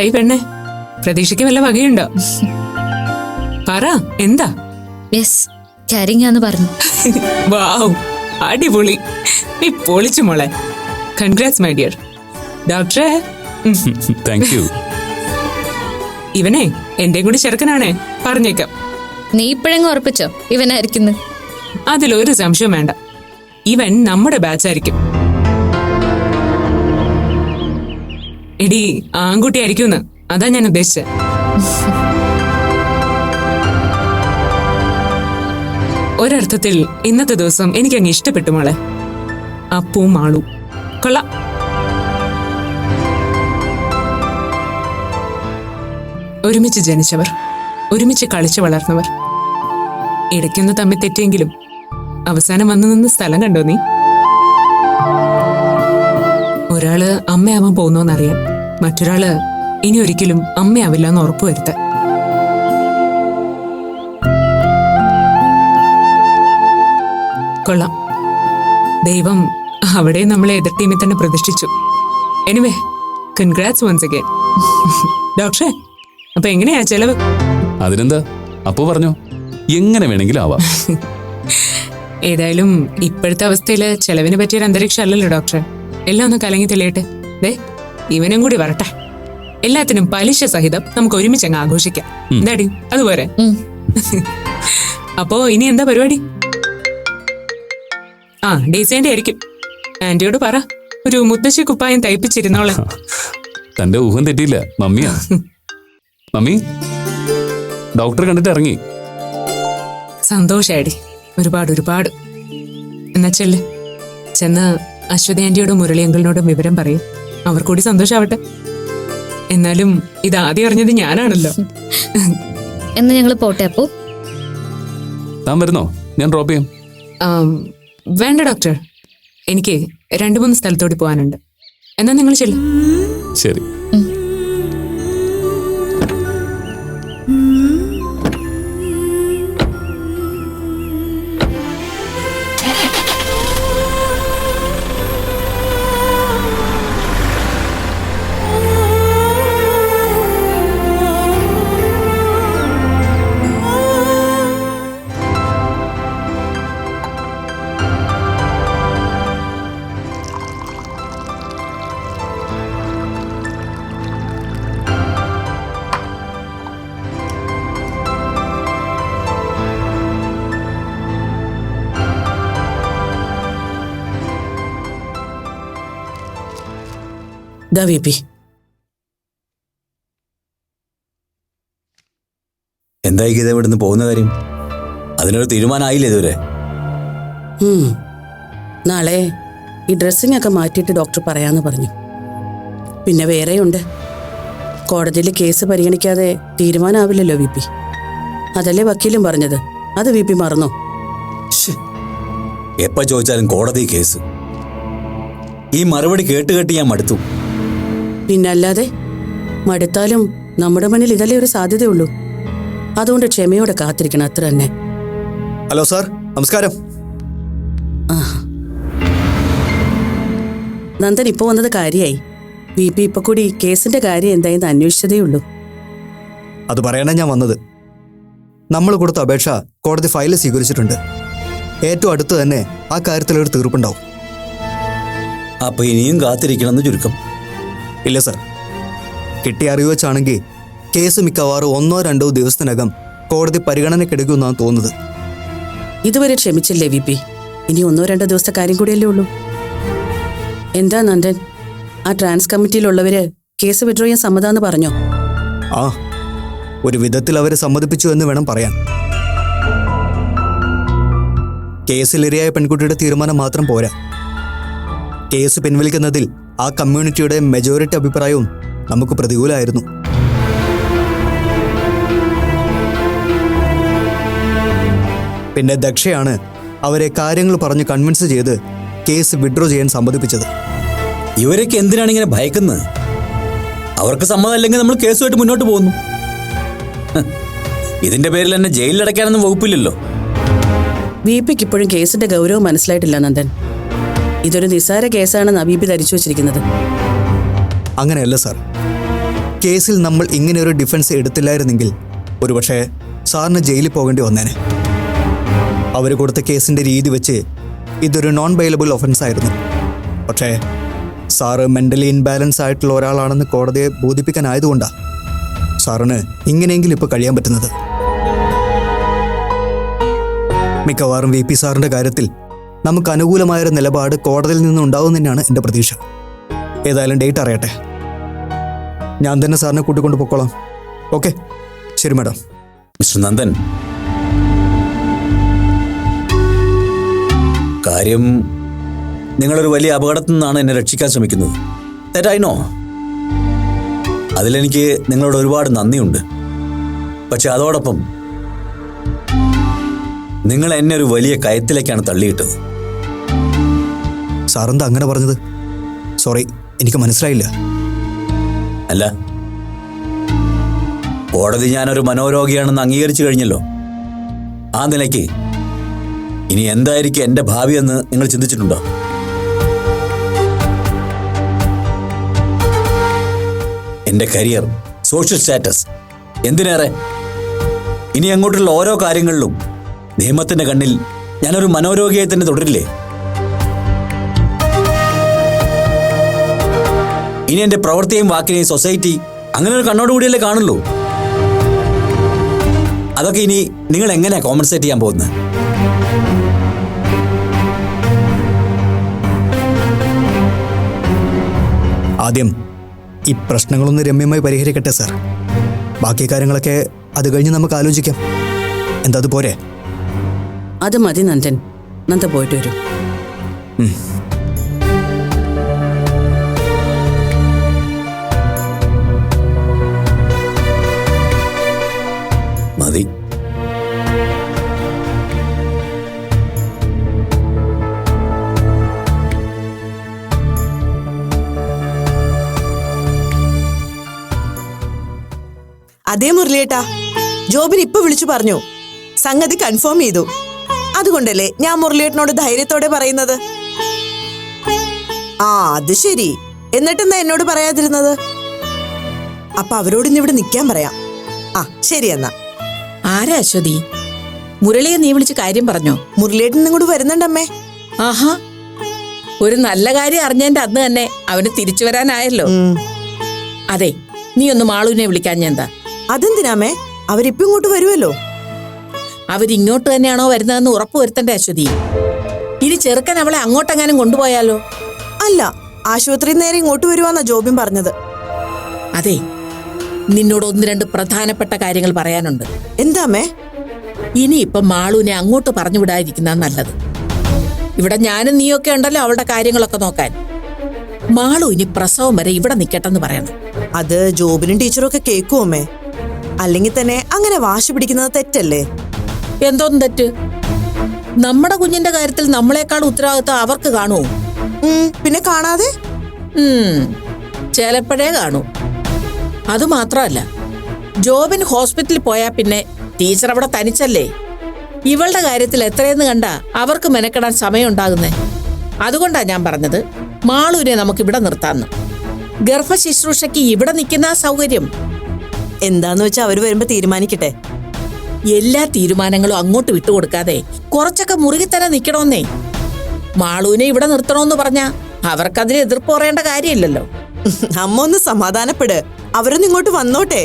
എന്തായി പെണ്ണെ, പ്രതീക്ഷയ്ക്ക് വല്ല വകയുണ്ടോ? പറ, എന്താ? യെസ്, കാരിങ് ആന്ന് പറഞ്ഞു. വാവ്, അടിപൊളി. നീ പൊളിച്ചു മോളെ. Congrats my dear. ഡോക്ടറെ, താങ്ക് യു. ഇവനെ എന്റെയും കൂടി ചെറുക്കനാണേ, പറഞ്ഞേക്കാം. നീ ഇപ്പോഴെങ്ങ് ഉറപ്പിച്ചോ ഇവനായിരിക്കുന്നു? അതിലൊരു സംശയം വേണ്ട. ഇവൻ നമ്മുടെ ബാച്ചായിരിക്കും. എടി, ആൺകുട്ടി ആയിരിക്കും, അതാ ഞാൻ ഉദ്ദേശിച്ചത്. ഒരർത്ഥത്തിൽ ഇന്നത്തെ ദിവസം എനിക്കങ്ങ് ഇഷ്ടപ്പെട്ടു മോളെ. അപ്പവും മാളും കൊള്ളാം. ഒരുമിച്ച് ജനിച്ചവർ, ഒരുമിച്ച് കളിച്ചു വളർന്നവർ. ഇടയ്ക്കൊന്ന് തമ്മിൽ തെറ്റിയെങ്കിലും അവസാനം വന്നു നിന്ന് സ്ഥലം കണ്ടോ നീ? ഒരാള് അമ്മയാവാൻ പോകുന്നോന്നറിയാം, മറ്റൊരാള് ഇനി ഒരിക്കലും അമ്മയാവില്ല എന്ന് ഉറപ്പുവരുത്താൻ. കൊള്ളാം. ദൈവം അവിടെ നമ്മളെ എതിർ ടീമിൽ തന്നെ പ്രതിഷ്ഠിച്ചു. Anyway, congrats once again. ഡോക്ടറെ, അപ്പൊ എങ്ങനെയാ ചെലവ്? അതിനെന്താ, അപ്പോ പറഞ്ഞു എങ്ങനെ വേണമെങ്കിലും ആവാം. ഏതായാലും ഇപ്പോഴത്തെ അവസ്ഥയില് ചെലവിന് പറ്റിയൊരു അന്തരീക്ഷം അല്ലല്ലോ ഡോക്ടറെ. എല്ലാം ഒന്ന് കലങ്ങി തെളിയട്ടെ. ദേ, ഇവനും കൂടി വരട്ടെ. എല്ലാത്തിനും പലിശ സഹിതം നമുക്ക് ഒരുമിച്ച് അങ്ങ് ആഘോഷിക്കാം. എന്താടി, അതുപോലെ? അപ്പോ ഇനി എന്താ പരിപാടി? ആ, ഡിസൈൻ്റെ ആയിരിക്കും. ആന്റിയോട് പറ, ഒരു മുത്തശ്ശി കുപ്പായം തയ്പ്പിച്ചിരുന്നോളെ. തന്റെ ഊഹം തെറ്റിയില്ല, മമ്മിയാ. മമ്മി, ഡോക്ടർ കണ്ടിട്ട് ഇറങ്ങി. സന്തോഷായിടി, ഒരുപാട് ഒരുപാട്. എന്നാ ചെല്ല്, ചെന്ന് അശ്വതി ആന്റിയോടും മുരളി അങ്കിളിനോടും വിവരം പറയും. അവർ കൂടി സന്തോഷാവട്ടെ. എന്നാലും ഇതാദ്യം അറിഞ്ഞത് ഞാനാണല്ലോ. എന്നാ ഞങ്ങള് പോട്ടെ. അപ്പോ താൻ വരുന്നോ? ഞാൻ ഡ്രോപ്പ് ചെയ്യാം. വേണ്ട ഡോക്ടർ, എനിക്ക് 2-3 സ്ഥലത്തോട്ട് പോകാനുണ്ട്. എന്നാ നിങ്ങൾ ചെല്ലും. ശരി. ദാ വി പി. എന്തായി ഗീത ഇവിടുന്ന് പോകുന്ന കാര്യം? അതിനൊരു തീരുമാനമായില്ലേ ഇതുവരെ? നാളെ ഈ ഡ്രസ്സിംഗ് ഒക്കെ മാറ്റിയിട്ട് ഡോക്ടർ പറയാന്ന് പറഞ്ഞു. പിന്നെ വേറെയുണ്ട്, കോടതിയിൽ കേസ് പരിഗണിക്കാതെ തീരുമാനമാവില്ലല്ലോ വി പി. അതല്ലേ വക്കീലും പറഞ്ഞത്. അത് വി പി മറന്നോ? എപ്പ ചോദിച്ചാലും കോടതി കേസ്. ഈ മറുപടി കേട്ട് കേട്ട് ഞാൻ മടുത്തു. പിന്നല്ലാതെ, മടുത്താലും നമ്മുടെ മുന്നിൽ ഇതല്ലേ ഒരു സാധ്യതയുള്ളൂ. അതുകൊണ്ട് ക്ഷമയോടെ കാത്തിരിക്കണം, അത്ര തന്നെ. ഹലോ സാർ, നമസ്കാരം. നന്ദൻ ഇപ്പൊ വന്നത് കാര്യായി. വി പി ഇപ്പൊ കൂടി കേസിന്റെ കാര്യം എന്തായെന്ന് അന്വേഷിച്ചതേ ഉള്ളൂ. അത് പറയാനാ ഞാൻ വന്നത്. നമ്മൾ കൊടുത്ത അപേക്ഷ കോടതി ഫയൽ സ്വീകരിച്ചിട്ടുണ്ട്. ഏറ്റവും അടുത്ത് തന്നെ ആ കാര്യത്തിലൊരു തീർപ്പുണ്ടാവും. അപ്പൊ ഇനിയും കാത്തിരിക്കണമെന്ന് ചുരുക്കം. ഇല്ല സർ, കിട്ടിയ അറിവ് വെച്ചാണെങ്കിൽ കേസ് മിക്കവാറും 1-2 ദിവസത്തിനകം കോടതി പരിഗണനയ്ക്കെടുക്കുമെന്നാണ് തോന്നുന്നത്. ഇതുവരെ ക്ഷമിച്ചില്ലേ വി പി? ഇനി 1-2 ദിവസത്തെ കാര്യം കൂടിയല്ലേ ഉള്ളൂ. എന്താ നന്ദൻ, ആ ട്രാൻസ് കമ്മിറ്റിയിലുള്ളവര് കേസ് വിഡ്രോ ചെയ്യാൻ സമ്മതാന്ന് പറഞ്ഞോ? ആ, ഒരു വിധത്തിൽ അവരെ സമ്മതിപ്പിച്ചു എന്ന് വേണം പറയാൻ. കേസിലിരയായ പെൺകുട്ടിയുടെ തീരുമാനം മാത്രം പോരാ. കേസ് പിൻവലിക്കുന്നതിൽ ആ കമ്മ്യൂണിറ്റിയുടെ മെജോറിറ്റി അഭിപ്രായവും നമുക്ക് പ്രതികൂലമായിരുന്നു. പിന്നെ ദക്ഷയാണ് അവരെ കാര്യങ്ങൾ പറഞ്ഞ് കൺവിൻസ് ചെയ്ത് കേസ് വിഡ്രോ ചെയ്യാൻ സമ്മതിപ്പിച്ചത്. ഇവരൊക്കെ എന്തിനാണ് ഇങ്ങനെ ഭയക്കുന്നത്? അവർക്ക് സമ്മതമല്ലെങ്കിൽ നമ്മൾ കേസുമായിട്ട് മുന്നോട്ട് പോകുന്നു. ഇതിന്റെ പേരിൽ എന്നെ ജയിലിലടയ്ക്കാനൊന്നും വകുപ്പില്ലല്ലോ. വി പിക്ക് ഇപ്പോഴും കേസിന്റെ ഗൗരവം മനസ്സിലായിട്ടില്ല നന്ദൻ. ഇതൊരു നിസ്സാര കേസാണെന്ന് വി പി ധരിച്ചു വച്ചിരിക്കുന്നത്. അങ്ങനെയല്ല സാർ, കേസിൽ നമ്മൾ ഇങ്ങനെ ഒരു ഡിഫൻസ് എടുത്തില്ലായിരുന്നെങ്കിൽ ഒരുപക്ഷെ സാറിന് ജയിലിൽ പോകേണ്ടി വന്നേനെ. അവർ കൊടുത്ത കേസിൻ്റെ രീതി വെച്ച് ഇതൊരു നോൺ ബെയിലബിൾ ഒഫൻസ് ആയിരുന്നു. പക്ഷേ സാറ് മെൻ്റലി ഇൻബാലൻസ് ആയിട്ടുള്ള ഒരാളാണെന്ന് കോടതിയെ ബോധിപ്പിക്കാനായതുകൊണ്ടാണ് സാറിന് ഇങ്ങനെയെങ്കിലും ഇപ്പോൾ കഴിയാൻ പറ്റുന്നത്. മിക്കവാറും VP സാറിൻ്റെ കാര്യത്തിൽ നമുക്ക് അനുകൂലമായൊരു നിലപാട് കോടതിയിൽ നിന്നുണ്ടാവും തന്നെയാണ് എൻ്റെ പ്രതീക്ഷ. ഏതായാലും ഡേറ്റ് അറിയട്ടെ. ഞാൻ തന്നെ സാറിനെ കൂട്ടിക്കൊണ്ട് പൊക്കോളാം. ഓക്കെ, ശരി മാഡം. മിസ്റ്റർ നന്ദൻ, കാര്യം നിങ്ങളൊരു വലിയ അപകടത്തിൽ നിന്നാണ് എന്നെ രക്ഷിക്കാൻ ശ്രമിക്കുന്നത്. തെറ്റായിനോ? അതിലെനിക്ക് നിങ്ങളോട് ഒരുപാട് നന്ദിയുണ്ട്. പക്ഷെ അതോടൊപ്പം നിങ്ങൾ എന്നെ ഒരു വലിയ കയത്തിലേക്കാണ് തള്ളിയിട്ടത്. സാറെന്താ അങ്ങനെ പറഞ്ഞത്? സോറി, എനിക്ക് മനസ്സിലായില്ല. അല്ല, കോടതി ഞാനൊരു മനോരോഗിയാണെന്ന് അംഗീകരിച്ചു കഴിഞ്ഞല്ലോ. ആ നിലയ്ക്ക് ഇനി എന്തായിരിക്കും എൻ്റെ ഭാവി എന്ന് നിങ്ങൾ ചിന്തിച്ചിട്ടുണ്ടോ? എൻ്റെ കരിയർ, സോഷ്യൽ സ്റ്റാറ്റസ്, എന്തിനേറെ ഇനി അങ്ങോട്ടുള്ള ഓരോ കാര്യങ്ങളിലും നിയമത്തിൻ്റെ കണ്ണിൽ ഞാനൊരു മനോരോഗിയായി തന്നെ തുടരില്ലേ? ഇനി എൻ്റെ പ്രവൃത്തിയും വാക്കിനെയും സൊസൈറ്റി അങ്ങനെ ഒരു കണ്ണോടുകൂടിയല്ലേ കാണുള്ളൂ. അതൊക്കെ ഇനി നിങ്ങൾ എങ്ങനെയാ കോമ്പൻസേറ്റ് ചെയ്യാൻ പോകുന്നത്? ആദ്യം ഈ പ്രശ്നങ്ങളൊന്ന് രമ്യമായി പരിഹരിക്കട്ടെ സാർ. ബാക്കി കാര്യങ്ങളൊക്കെ അത് കഴിഞ്ഞ് നമുക്ക് ആലോചിക്കാം. എന്താ അത് പോരെ? അത് മതി നന്ദൻ. നന്ദ പോയിട്ട് വരും. മതി. അതേ മുരളിയേട്ടാ, ജോബിന് ഇപ്പൊ വിളിച്ചു പറഞ്ഞു, സംഗതി കൺഫേം ചെയ്തു. അതുകൊണ്ടല്ലേ ഞാൻ മുരളിയേട്ടനോട് ധൈര്യത്തോടെ പറയുന്നത്. ആ അത് ശരി. എന്നിട്ടെന്താ എന്നോട് പറയാതിരുന്നത്? അപ്പൊ അവരോട് ഇന്ന് ഇവിടെ നിൽക്കാൻ പറയാം. ആ ശരി എന്നാ. ആരാ അശ്വതി? മുരളിയെ നീ വിളിച്ച് കാര്യം പറഞ്ഞോ? മുരളിയേട്ടൻ ഇങ്ങോട്ട് വരുന്നുണ്ടമ്മേ. ആഹാ, ഒരു നല്ല കാര്യം അറിഞ്ഞതിന്റെ അന്ന് തന്നെ അവന് തിരിച്ചു വരാനായല്ലോ. അതെ, നീ ഒന്ന് മാളുവിനെ വിളിക്കാൻ. എന്താ? അതെന്തിനാമേ? അവരിപ്പോ ഇങ്ങോട്ട് വരുമല്ലോ. അവരിങ്ങോട്ട് തന്നെയാണോ വരുന്നതെന്ന് ഉറപ്പ് വരുത്തണ്ടേ അശ്വതി? ഇനി ചെറുക്കൻ അവളെ അങ്ങോട്ടെങ്ങാനും കൊണ്ടുപോയാലോ? അല്ല, ആശുപത്രിയിൽ നേരെ ഇങ്ങോട്ട് വരുവാന്നാ ജോബിൻ പറഞ്ഞത്. അതെ, നിന്നോട് ഒന്ന് രണ്ട് പ്രധാനപ്പെട്ട കാര്യങ്ങൾ പറയാനുണ്ട്. എന്താമേ? ഇനിയിപ്പൊ മാളുവിനെ അങ്ങോട്ട് പറഞ്ഞു വിടാതിരിക്കുന്ന നല്ലത്. ഇവിടെ ഞാനും നീയൊക്കെ ഉണ്ടല്ലോ അവളുടെ കാര്യങ്ങളൊക്കെ നോക്കാൻ. മാളു ഇനി പ്രസവം വരെ ഇവിടെ നിൽക്കട്ടെന്ന് പറയണം. അത് ജോബിനും ടീച്ചറും ഒക്കെ കേൾക്കുമേ. അല്ലെങ്കിൽ തന്നെ അങ്ങനെ വാശി പിടിക്കുന്നത് തെറ്റല്ലേ? എന്തോന്നും തെറ്റ്? നമ്മുടെ കുഞ്ഞിന്റെ കാര്യത്തിൽ നമ്മളെക്കാൾ ഉത്തരവാദിത്വം അവർക്ക് കാണുമോ? പിന്നെ കാണാതെ ചിലപ്പോഴേ കാണൂ. അതുമാത്രമല്ല, ജോബിൻ ഹോസ്പിറ്റലിൽ പോയാ പിന്നെ ടീച്ചർ അവിടെ തനിച്ചല്ലേ. ഇവളുടെ കാര്യത്തിൽ എത്രയെന്ന് കണ്ടാ അവർക്ക് മെനക്കെടാൻ സമയം ഉണ്ടാകുന്നേ. അതുകൊണ്ടാ ഞാൻ പറഞ്ഞത് മാളുവിനെ നമുക്ക് ഇവിടെ നിർത്താന്ന്. ഗർഭശുശ്രൂഷയ്ക്ക് ഇവിടെ നിൽക്കുന്ന സൗകര്യം എന്താന്ന് വെച്ചാൽ അവര് വരുമ്പോ തീരുമാനിക്കട്ടെ. എല്ലാ തീരുമാനങ്ങളും അങ്ങോട്ട് വിട്ടുകൊടുക്കാതെ കുറച്ചൊക്കെ മുറുകി തന്നെ നിൽക്കണമെന്നേ. മാളുവിനെ ഇവിടെ നിർത്തണമെന്ന് പറഞ്ഞാ അവർക്കതിന് എതിർപ്പ് പറയേണ്ട കാര്യമില്ലല്ലോ. അമ്മ ഒന്ന് സമാധാനപ്പെട്. അവരൊന്നും ഇങ്ങോട്ട് വന്നോട്ടെ.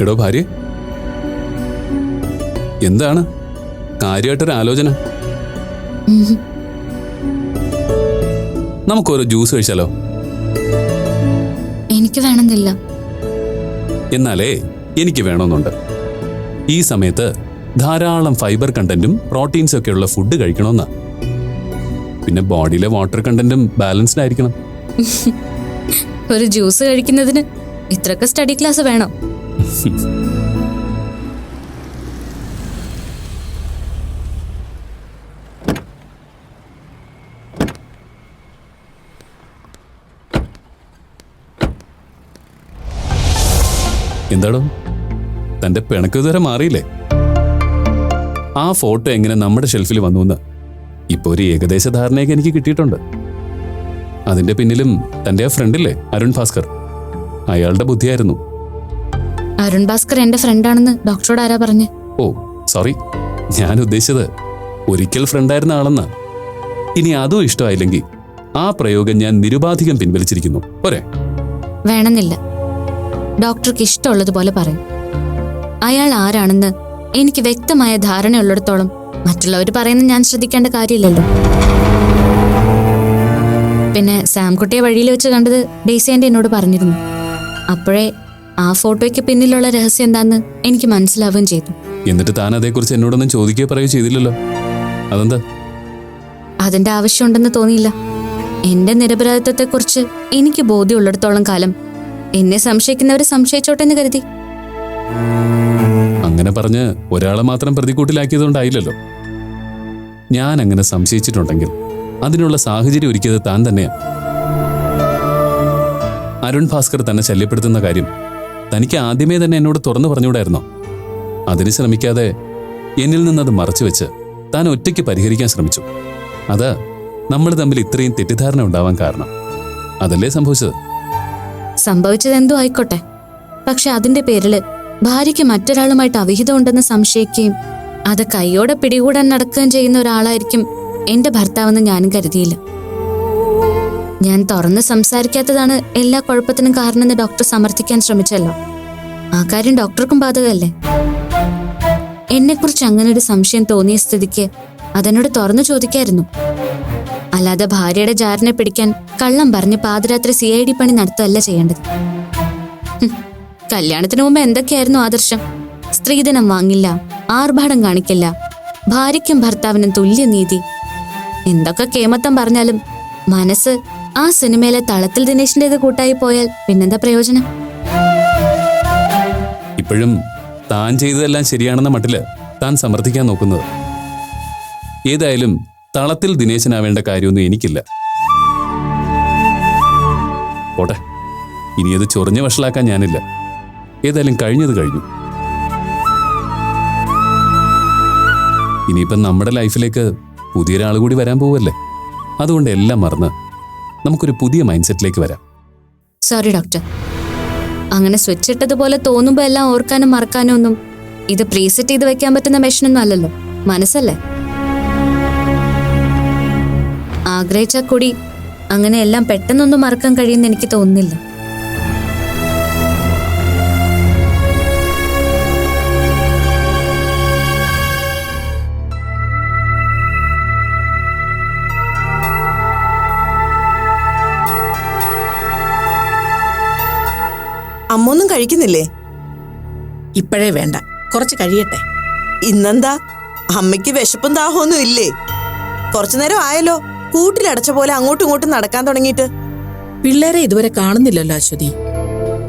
എടോ ഭാര്യ, എന്താണ് കാര്യമായിട്ടൊരു ആലോചന? നമുക്കൊരു ജ്യൂസ് കഴിച്ചാലോ? എനിക്ക് വേണമെന്നില്ല. എന്നാലേ എനിക്ക് വേണമെന്നുണ്ട്. ഈ സമയത്ത് ധാരാളം ഫൈബർ കണ്ടന്റും പ്രോട്ടീൻസും ഒക്കെ ഉള്ള ഫുഡ് കഴിക്കണമെന്നാ. പിന്നെ ബോഡിയിലെ വാട്ടർ കണ്ടന്റും ബാലൻസ്ഡ് ആയിരിക്കണം. ഒരു ജ്യൂസ് കഴിക്കുന്നതിന് ഇത്രയൊക്കെ സ്റ്റഡി ക്ലാസ് വേണോ? എന്താടോ, തന്റെ പിണക്ക് ഇതുവരെ മാറിയില്ലേ? ആ ഫോട്ടോ എങ്ങനെ നമ്മുടെ ഷെൽഫിൽ വന്നു എന്ന് ഇപ്പൊ ഒരു ഏകദേശ ധാരണയൊക്കെ എനിക്ക് കിട്ടിയിട്ടുണ്ട്. അതിന്റെ പിന്നിലും തന്റെ ആ ഫ്രണ്ടില്ലേ അരുൺ ഭാസ്കർ, അയാളുടെ ബുദ്ധിയായിരുന്നു. അരുൺ ഭാസ്കർ എന്റെ ഫ്രണ്ടാണെന്ന് ഡോക്ടറോട് ആരാ പറഞ്ഞ്? ഓ സോറി, ഞാൻ ഉദ്ദേശിച്ചത് ഒരിക്കൽ ഫ്രണ്ടായിരുന്ന ആളെന്നാ. ഇനി അതും ഇഷ്ടമായില്ലെങ്കിൽ ആ പ്രയോഗം ഞാൻ നിരുപാധികം പിൻവലിച്ചിരിക്കുന്നു. പോരെ? വേണമെന്നില്ല. ഡോക്ടർക്ക് ഇഷ്ടമുള്ളതുപോലെ പറയും. അയാൾ ആരാണെന്ന് എനിക്ക് വ്യക്തമായ ധാരണയുള്ളിടത്തോളം മറ്റുള്ളവർ പറയുന്നത് ഞാൻ ശ്രദ്ധിക്കേണ്ട കാര്യമില്ലല്ലോ. പിന്നെ സാംകുട്ടിയെ വഴിയിൽ വെച്ച് കണ്ടത് ഡേസി ആന്റി എന്നോട് പറഞ്ഞിരുന്നു. അപ്പോഴേ ആ ഫോട്ടോയ്ക്ക് പിന്നിലുള്ള രഹസ്യം എന്താന്ന് എനിക്ക് മനസ്സിലാവുകയും ചെയ്തു. എന്നിട്ട് താൻ അതേക്കുറിച്ച് എന്നോടൊന്നും ചോദിക്കുകയോ പറയുകയോ ചെയ്തില്ലല്ലോ. അതെന്താ? അതിന്റെ ആവശ്യമുണ്ടെന്ന് തോന്നിയില്ല. എന്റെ നിരപരാധിത്വത്തെക്കുറിച്ച് എനിക്ക് ബോധ്യമുള്ളിടത്തോളം കാലം എന്നെ സംശയിക്കുന്നവരെ സംശയിച്ചോട്ടെ എന്ന് കരുതി. അങ്ങനെ പറഞ്ഞ് ഒരാളെ മാത്രം പ്രതിക്കൂട്ടിലാക്കിയതുകൊണ്ടായില്ലല്ലോ. ഞാൻ അങ്ങനെ സംശയിച്ചിട്ടുണ്ടെങ്കിൽ അതിനുള്ള സാഹചര്യം ഒരുക്കിയത് താൻ തന്നെയാണ്. അരുൺ ഭാസ്കർ തന്നെ ശല്യപ്പെടുത്തുന്ന കാര്യം തനിക്ക് ആദ്യമേ തന്നെ എന്നോട് തുറന്നു പറഞ്ഞുകൂടായിരുന്നോ? അതിന് ശ്രമിക്കാതെ എന്നിൽ നിന്നത് മറച്ചുവെച്ച് താൻ ഒറ്റയ്ക്ക് പരിഹരിക്കാൻ ശ്രമിച്ചു. അത് നമ്മൾ തമ്മിൽ ഇത്രയും തെറ്റിദ്ധാരണ ഉണ്ടാവാൻ കാരണം. അതല്ലേ സംഭവിച്ചത്? സംഭവിച്ചതെന്തോ ആയിക്കോട്ടെ, പക്ഷെ അതിന്റെ പേരില് ഭാര്യയ്ക്ക് മറ്റൊരാളുമായിട്ട് അവിഹിതം ഉണ്ടെന്ന് സംശയിക്കുകയും അത് കൈയോടെ പിടികൂടാൻ നടക്കുകയും ചെയ്യുന്ന ഒരാളായിരിക്കും എന്റെ ഭർത്താവെന്ന് ഞാനും കരുതിയില്ല. ഞാൻ തുറന്ന് സംസാരിക്കാത്തതാണ് എല്ലാ കുഴപ്പത്തിനും കാരണമെന്ന് ഡോക്ടർ സമർത്ഥിക്കാൻ ശ്രമിച്ചല്ലോ. ആ കാര്യം ഡോക്ടർക്കും ബാധകമല്ലേ? എന്നെക്കുറിച്ച് അങ്ങനെ ഒരു സംശയം തോന്നിയ സ്ഥിതിക്ക് അതെന്നോട് തുറന്നു ചോദിക്കായിരുന്നു. അല്ലാതെ ഭാര്യയുടെ ജാരനെ പിടിക്കാൻ കള്ളം പറഞ്ഞ് പാതിരാത്രി CID പണി നടത്തുകയല്ല ചെയ്യേണ്ടത്. കല്യാണത്തിന് മുമ്പ് എന്തൊക്കെയായിരുന്നു ആദർശം? സ്ത്രീധനം വാങ്ങില്ല, ആർഭാടം കാണിക്കില്ല, ഭാര്യയ്ക്കും ഭർത്താവിനും തുല്യനീതി. എന്തൊക്കെ കേമത്തം പറഞ്ഞാലും മനസ്സ് ആ സിനിമയിലെ തളത്തിൽ ദിനേശിന്റേത് കൂട്ടായി പോയാൽ പിന്നെന്താ പ്രയോജനം? ഇപ്പോഴും താൻ ചെയ്തതെല്ലാം ശരിയാണെന്ന മട്ടില് താൻ സമർത്ഥിക്കാൻ നോക്കുന്നത്. ഏതായാലും തളത്തിൽ ദിനേശനാവേണ്ട കാര്യമൊന്നും എനിക്കില്ല. പോട്ടെ, ഇനിയത് ചൊറിഞ്ഞ് വഷളാക്കാൻ ഞാനില്ല. ഏതായാലും കഴിഞ്ഞത് കഴിഞ്ഞു. ഇനിയിപ്പം നമ്മുടെ ലൈഫിലേക്ക് പുതിയൊരാൾ കൂടി വരാൻ പോവല്ലേ. അതുകൊണ്ട് എല്ലാം മറന്ന് നമുക്കൊരു പുതിയ മൈൻഡ് സെറ്റിലേക്ക് വരാം. സോറി ഡോക്ടർ, അങ്ങനെ സ്വിച്ച് ഇട്ടതുപോലെ തോന്നുമ്പോ എല്ലാം ഓർക്കാനും മറക്കാനും ഒന്നും ഇത് പ്രീസെറ്റ് ചെയ്ത് വെക്കാൻ പറ്റുന്ന മെഷീനൊന്നും അല്ലല്ലോ, മനസ്സല്ലേ. ആഗ്രഹിച്ചാൽ കൂടി അങ്ങനെ എല്ലാം പെട്ടെന്നൊന്നും മറക്കാൻ കഴിയുമെന്ന് എനിക്ക് തോന്നുന്നില്ല. അമ്മൊന്നും കഴിക്കുന്നില്ലേ? ഇപ്പോഴേ വേണ്ട, കുറച്ച് കഴിയട്ടെ. ഇന്നെന്താ അമ്മയ്ക്ക് വിശപ്പും ദാഹമൊന്നും ഇല്ലേ? കുറച്ചു നേരം ആയല്ലോ കൂട്ടിലടച്ച പോലെ അങ്ങോട്ടും ഇങ്ങോട്ടും നടക്കാൻ തുടങ്ങിയിട്ട്. പിള്ളേരെ ഇതുവരെ കാണുന്നില്ലല്ലോ അശ്വതി.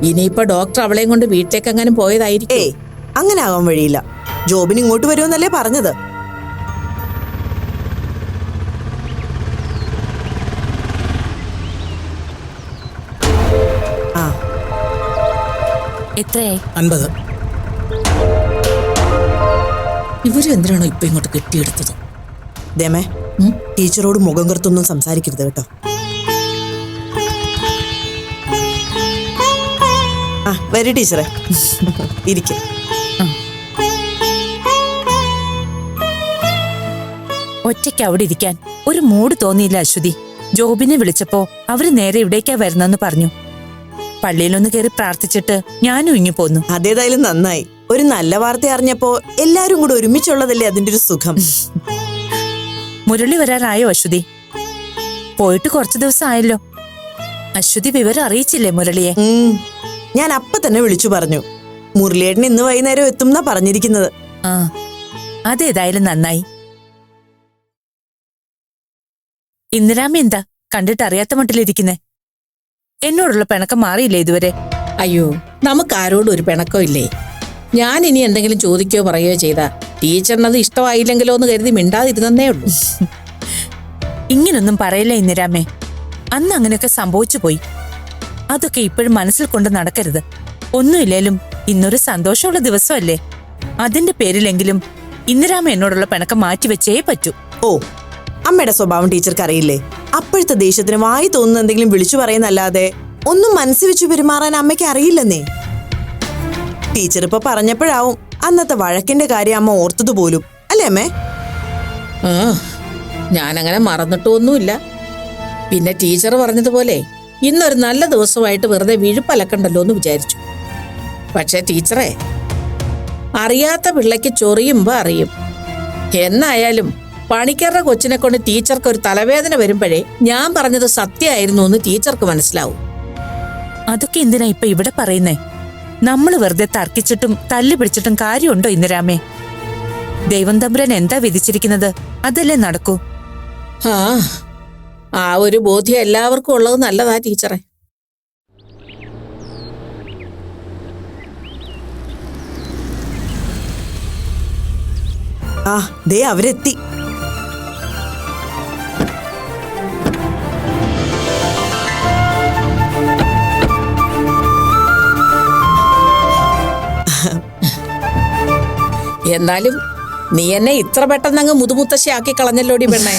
ഇനിയിപ്പോ ഡോക്ടർ അവളെയും കൊണ്ട് വീട്ടിലേക്ക് എങ്ങാനും പോയതായിരിക്കും. ഏയ്, അങ്ങനെ ആവാൻ വഴിയില്ല. ജോബിന് ഇങ്ങോട്ട് വരുമെന്നല്ലേ പറഞ്ഞത്. ആ, എത്രയായി? 50. ഇവരും എന്തിനാണോ ഇപ്പൊ ഇങ്ങോട്ട് കെട്ടിയെടുത്തത്? ദേമേ, ടീച്ചറോട് മുഖം കറുത്തൊന്നും സംസാരിക്കരുത് കേട്ടോ. ആ വരൂ ടീച്ചറെ, ഇരിക്കും. ഒറ്റയ്ക്ക് അവിടെ ഇരിക്കാൻ ഒരു മൂഡ് തോന്നിയില്ല അശ്വതി. ജോബിനെ വിളിച്ചപ്പോ അവര് നേരെ ഇവിടേക്കാ വരുന്നെന്ന് പറഞ്ഞു. പള്ളിയിലൊന്ന് കയറി പ്രാർത്ഥിച്ചിട്ട് ഞാനും ഇങ്ങി പോന്നു. അതേതായാലും നന്നായി. ഒരു നല്ല വാർത്ത അറിഞ്ഞപ്പോ എല്ലാരും കൂടെ ഒരുമിച്ചുള്ളതല്ലേ അതിന്റെ ഒരു സുഖം. മുരളി വരാറായോ അശ്വതി? പോയിട്ട് കുറച്ചു ദിവസം ആയല്ലോ. അശ്വതി വിവരം അറിയിച്ചില്ലേ മുരളിയെ? ഞാൻ അപ്പ തന്നെ വിളിച്ചു പറഞ്ഞു. മുരളിയേട്ടൻ ഇന്ന് വൈകുന്നേരം എത്തും എന്നാ പറഞ്ഞിരിക്കുന്നത്. ആ, അതേതായാലും നന്നായി. ഇന്ദിരാമ്മ എന്താ കണ്ടിട്ട് അറിയാത്ത മട്ടിലിരിക്കുന്നേ? എന്നോടുള്ള പിണക്കം മാറിയില്ലേ ഇതുവരെ? അയ്യോ, നമുക്ക് ആരോടും ഒരു പിണക്കോ ഇല്ലേ. ഞാൻ ഇനി എന്തെങ്കിലും ചോദിക്കുകയോ പറയുകയോ ചെയ്താ ടീച്ചറിനത് ഇഷ്ടമായില്ലെങ്കിലോ എന്ന് കരുതി മിണ്ടാതിരുന്നേ ഉള്ളൂ. ഇങ്ങനൊന്നും പറയില്ല ഇന്ദിരാമ്മേ. അന്ന് അങ്ങനെയൊക്കെ സംഭവിച്ചു പോയി. അതൊക്കെ ഇപ്പോഴും മനസ്സിൽ കൊണ്ട് നടക്കരുത്. ഒന്നുമില്ലേലും ഇന്നൊരു സന്തോഷമുള്ള ദിവസമല്ലേ? അതിന്റെ പേരിലെങ്കിലും ഇന്ദിരാമ എന്നോടുള്ള പിണക്കം മാറ്റിവെച്ചേ പറ്റൂ. ഓ, അമ്മയുടെ സ്വഭാവം ടീച്ചർക്ക് അറിയില്ലേ? അപ്പോഴത്തെ ദേഷ്യത്തിന് വായി തോന്നുന്ന എന്തെങ്കിലും വിളിച്ചു പറയുന്നല്ലാതെ ഒന്നും മനസ്സിൽ വെച്ച് പെരുമാറാൻ അമ്മയ്ക്ക് അറിയില്ലെന്നേ. ടീച്ചർ ഇപ്പൊ പറഞ്ഞപ്പോഴാവും അന്നത്തെ വഴക്കിന്റെ കാര്യം അമ്മ ഓർത്തത് പോലും, അല്ലേ അമ്മേ? ആ, ഞാനങ്ങനെ മറന്നിട്ടൊന്നുമില്ല. പിന്നെ ടീച്ചർ പറഞ്ഞതുപോലെ ഇന്നൊരു നല്ല ദിവസമായിട്ട് വെറുതെ വിഴുപ്പലക്കണ്ടല്ലോ എന്ന് വിചാരിച്ചു. പക്ഷെ ടീച്ചറെ, അറിയാത്ത പിള്ളയ്ക്ക് ചൊറിയുമ്പോ അറിയും. എന്നായാലും പണിക്കരുടെ കൊച്ചിനെ കൊണ്ട് ടീച്ചർക്ക് ഒരു തലവേദന വരുമ്പോഴേ ഞാൻ പറഞ്ഞത് സത്യമായിരുന്നു എന്ന് ടീച്ചർക്ക് മനസ്സിലാവും. അതൊക്കെ എന്തിനാ ഇപ്പൊ ഇവിടെ പറയുന്നേ? നമ്മൾ വെറുതെ തർക്കിച്ചിട്ടും തല്ലു പിടിച്ചിട്ടും കാര്യമുണ്ടോ ഇന്ദിരാമേ? ദൈവം തമ്പുരാൻ എന്താ വിധിച്ചിരിക്കുന്നത് അതല്ലേ നടക്കൂ. ആ ഒരു ബോധ്യം എല്ലാവർക്കും ഉള്ളത് നല്ലതാ ടീച്ചറെ. ആ, ദേ അവരെത്തി. എന്നാലും നീ എന്നെ ഇത്ര പെട്ടെന്നങ്ങ് മുതുമുത്തശ്ശിയാക്കി കളഞ്ഞല്ലോടി പെണ്ണേ.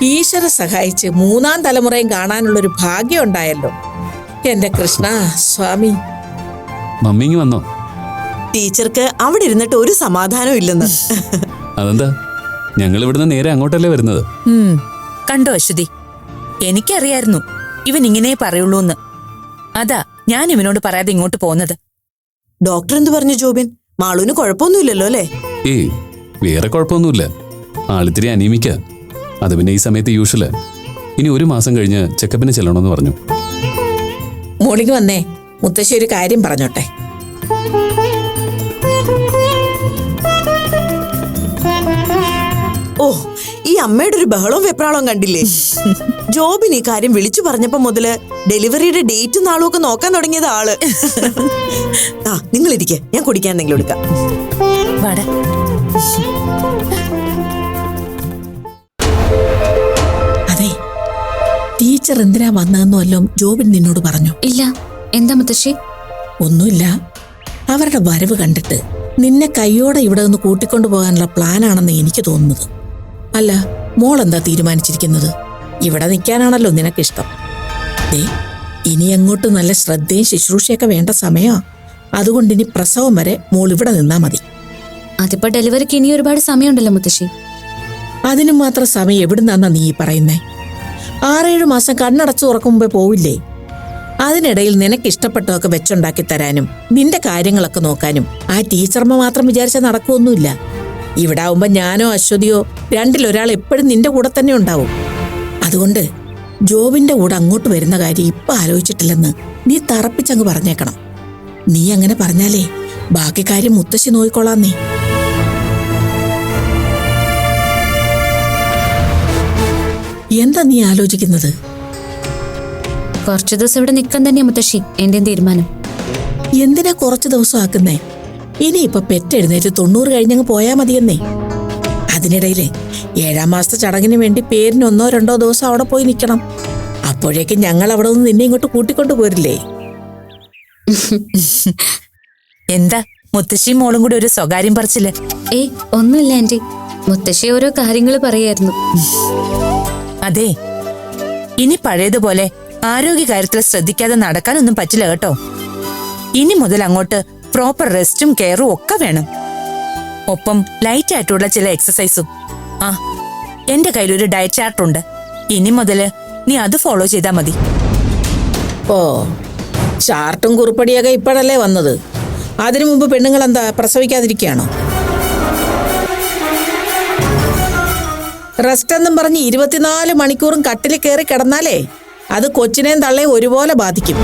ഈശ്വര സഹായിച്ച് 3-ാം തലമുറയും കാണാനുള്ളൊരു ഭാഗ്യം ഉണ്ടായല്ലോ എന്റെ കൃഷ്ണ സ്വാമി. മമ്മിങ് വന്നോ? ടീച്ചർക്ക് അവിടെ ഇരുന്നിട്ട് ഒരു സമാധാനം ഇല്ലെന്ന്. അതെന്താ? ഞങ്ങൾ ഇവിടുന്ന് നേരെ അങ്ങോട്ടല്ലേ വരുന്നത്. കണ്ടോ അശ്വതി, എനിക്കറിയായിരുന്നു ഇവൻ ഇങ്ങനെ പറയുള്ളൂന്ന്. അതാ ഞാൻ ഇവനോട് പറയാതെ ഇങ്ങോട്ട് പോകുന്നത്. ഡോക്ടർ എന്ത് പറഞ്ഞു ജോബിൻ? മാളുവിന് കുഴപ്പമൊന്നുമില്ലല്ലോ അല്ലേ? ഏയ്, വേറെ കുഴപ്പമൊന്നുമില്ല. ആളിത്തിരി അനീമിക്ക. അത് പിന്നെ ഈ സമയത്ത് യൂഷ്വല്. ഇനി 1 മാസം കഴിഞ്ഞ് ചെക്കപ്പിന് ചെല്ലണമെന്ന് പറഞ്ഞു. മോളിക്ക് വന്നേ, മുത്തശ്ശി ഒരു കാര്യം പറഞ്ഞോട്ടെ. ഓ, ഈ അമ്മയുടെ ഒരു ബഹളവും വെപ്രാളവും കണ്ടില്ലേ? ജോബിന് ഈ കാര്യം വിളിച്ചു പറഞ്ഞപ്പോ മുതല് ഡെലിവറിയുടെ ഡേറ്റും നാളും ഒക്കെ നോക്കാൻ തുടങ്ങിയത് ആള്. ആ, നിങ്ങൾ ഇരിക്കെ, ഞാൻ കുടിക്കാൻ എന്തെങ്കിലും എടുക്കാം. അതെ, ടീച്ചർ എന്തിനാ വന്നതെന്ന് വല്ലതും ജോബിൻ നിന്നോട് പറഞ്ഞു? ഇല്ല. എന്താ മുത്തശ്ശി? ഒന്നുമില്ല. അവരുടെ വരവ് കണ്ടിട്ട് നിന്നെ കയ്യോടെ ഇവിടെ നിന്ന് കൂട്ടിക്കൊണ്ടു പോകാനുള്ള പ്ലാനാണെന്ന് എനിക്ക് തോന്നുന്നത്. അല്ല, മോൾ എന്താ തീരുമാനിച്ചിരിക്കുന്നത്? ഇവിടെ നിൽക്കാനാണല്ലോ നിനക്കിഷ്ടം. ഇനി അങ്ങോട്ട് നല്ല ശ്രദ്ധയും ശുശ്രൂഷയൊക്കെ വേണ്ട സമയമാ. അതുകൊണ്ട് ഇനി പ്രസവം വരെ മോൾ ഇവിടെ നിന്നാ മതി. അതിപ്പോ ഡെലിവറിക്ക് ഇനി ഒരുപാട് സമയമുണ്ടല്ലോ മുത്തശ്ശി. അതിനും മാത്രം സമയം എവിടുന്നാന്നാ നീ പറയുന്നേ? 6-7 മാസം കണ്ണടച്ചു ഉറക്കും മുമ്പേ പോവില്ലേ? അതിനിടയിൽ നിനക്ക് ഇഷ്ടപ്പെട്ടതൊക്കെ വെച്ചുണ്ടാക്കി തരാനും നിന്റെ കാര്യങ്ങളൊക്കെ നോക്കാനും ആ ടീച്ചർമ്മ മാത്രം വിചാരിച്ചാൽ നടക്കുമൊന്നുമില്ല. ഇവിടെ ആവുമ്പോ ഞാനോ അശ്വതിയോ 2-ൽ-1 എപ്പോഴും നിന്റെ കൂടെ തന്നെ ഉണ്ടാവും. അതുകൊണ്ട് ജോബിന്റെ കൂടെ അങ്ങോട്ട് വരുന്ന കാര്യം ഇപ്പൊ ആലോചിച്ചിട്ടില്ലെന്ന് നീ തറപ്പിച്ചങ്ങ് പറഞ്ഞേക്കണം. നീ അങ്ങനെ പറഞ്ഞാലേ ബാക്കി കാര്യം മുത്തശ്ശി നോയിക്കൊള്ളാന്നേ. എന്താ നീ ആലോചിക്കുന്നത്? കുറച്ചു ദിവസം ഇവിടെ നിൽക്കാൻ തന്നെയാ മുത്തശ്ശി എന്റെയും തീരുമാനം. എന്തിനാ കുറച്ചു ദിവസം ആക്കുന്നേ? ഇനിയിപ്പൊ പെറ്റെഴുന്നേറ്റ് 90 കഴിഞ്ഞങ്ങ് പോയാ മതിയെന്നേ. അതിനിടയില് 7-ാം മാസത്തെ ചടങ്ങിന് വേണ്ടി പേരിന് 1-2 ദിവസം അവിടെ പോയി നിൽക്കണം. അപ്പോഴേക്കും ഞങ്ങൾ അവിടെ നിന്ന് നിന്നെ ഇങ്ങോട്ട് കൂട്ടിക്കൊണ്ടു പോരില്ലേ? എന്താ മുത്തശ്ശിയും മോളും കൂടി ഒരു സ്വകാര്യം പറിച്ചില്ലേ? ഏയ്, ഒന്നുമില്ല ആന്റി. മുത്തശ്ശി ഓരോ കാര്യങ്ങൾ പറയായിരുന്നു. അതെ, ഇനി പഴയതുപോലെ ആരോഗ്യകാര്യത്തിൽ ശ്രദ്ധിക്കാതെ നടക്കാനൊന്നും പറ്റില്ല കേട്ടോ. ഇനി മുതൽ അങ്ങോട്ട് പ്രോപ്പർ റെസ്റ്റും കെയറും ഒക്കെ വേണം. ഒപ്പം ലൈറ്റ് ആയിട്ടുള്ള ചില എക്സസൈസും. ആ, എന്റെ കയ്യിലൊരു ഡയറ്റ് ചാർട്ട് ഉണ്ട്. ഇനി മുതല് നീ അത് ഫോളോ ചെയ്താൽ മതി. ഓ, ചാർട്ടും കുറിപ്പടിയൊക്കെ ഇപ്പോഴല്ലേ വന്നത്? അതിനു മുമ്പ് പെണ്ണുങ്ങൾ എന്താ പ്രസവിക്കാതിരിക്കുകയാണോ? റെസ്റ്റ് എന്നും പറഞ്ഞ് 24 മണിക്കൂറും കട്ടിൽ കയറി കിടന്നാലേ അത് കൊച്ചിനെയും തള്ളയും ഒരുപോലെ ബാധിക്കും.